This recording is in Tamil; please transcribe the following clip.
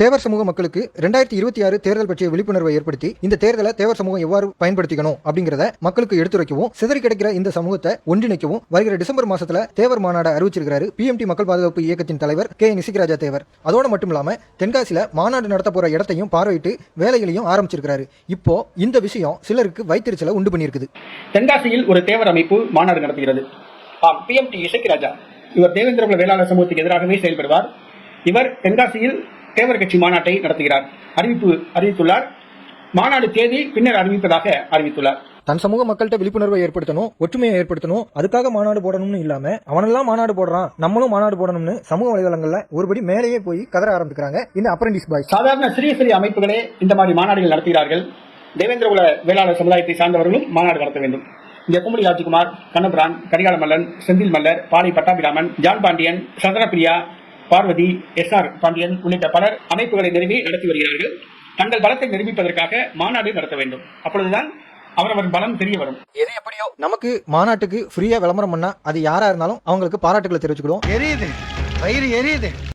தேவர் சமூக மக்களுக்கு 2026 தேர்தல் பற்றிய விழிப்புணர்வை ஏற்படுத்தி இந்த தேர்தலை தேவர் சமூகம் எவ்வாறு பயன்படுத்திக்கணும் அப்படிங்கறத மக்களுக்கு எடுத்துரைக்கவும் சிதறி கிடைக்கிற இந்த சமூகத்தை ஒன்றிணைக்கவும் வருகிற டிசம்பர் மாசத்துல தேவர் மாநாடு அறிவிச்சிருக்காரு பிஎம்டி மக்கள் பாதுகாப்பு இயக்கத்தின் தலைவர் கே நிசிகராஜா தேவர். அதோட மட்டும் இல்லாம தென்காசியில மாநாடு நடத்த போற இடத்தையும் பார்வையிட்டு வேலைகளையும் ஆரம்பிச்சிருக்காரு. இப்போ இந்த விஷயம் சிலருக்கு வைத்திருச்சலை உண்டு பண்ணியிருக்குது. தென்காசியில் ஒரு தேவர் அமைப்பு மாநாடு நடத்துகிறது. பிஎம்டி இசைக்கிராஜா இவர் தேவேந்திரகுல வேளாளர் சமூகத்துக்கு எதிராகவே செயல்படுவார். இவர் தென்காசியில் தேவர் கட்சி மாநாட்டை நடத்துகிறார். அறிவித்துள்ளார். மாநாடு தேதி பின்னர் அறிவிப்பதாக அறிவித்துள்ளார். தன் சமூக மக்கள்கிட்ட விழிப்புணர்வை ஏற்படுத்தணும், ஒற்றுமையை ஏற்படுத்தணும், அதுக்காக மாநாடு போடணும்னு இல்லாம அவனெல்லாம் மாநாடு போடுறான் நம்மளும் மாநாடு போடணும்னு சமூக வலைதளங்கள்ல ஒருபடி மேலேயே போய் கதற ஆரம்பிக்கிறாங்க இந்த அப்ரண்டிஸ் பாய்ஸ். சாதாரண சிறிய அமைப்புகளே இந்த மாதிரி மாநாடுகள் நடத்துகிறார்கள். தேவேந்திரகுல வேளாளர் சமுதாயத்தை சார்ந்தவர்களும் மாநாடு நடத்த வேண்டும். இங்க கும்படி ராஜ்குமார், கண்ணபுரான், கரிகால மல்லன், செந்தில் மல்லர், பாலை பட்டாபிராமன், ஜான் பாண்டியன், சந்திரபிரியா, பார்வதி, SR பாண்டியன் உள்ளிட்ட பலர் அமைப்புகளை நிறுவி நடத்தி வருகிறார்கள். தங்கள் பலத்தை நிரூபிப்பதற்காக மாநாடு நடத்த வேண்டும். அப்பொழுதுதான் அவரவர் பலம் தெரிய வரும். எது எப்படியோ நமக்கு மாநாட்டுக்கு ஃப்ரீயா விளம்பரம் பண்ணா அது யாரா இருந்தாலும் அவங்களுக்கு பாராட்டுகளை தெரிவிச்சுக்கிடுவோம். எரியுது, வயிறு எரியுது.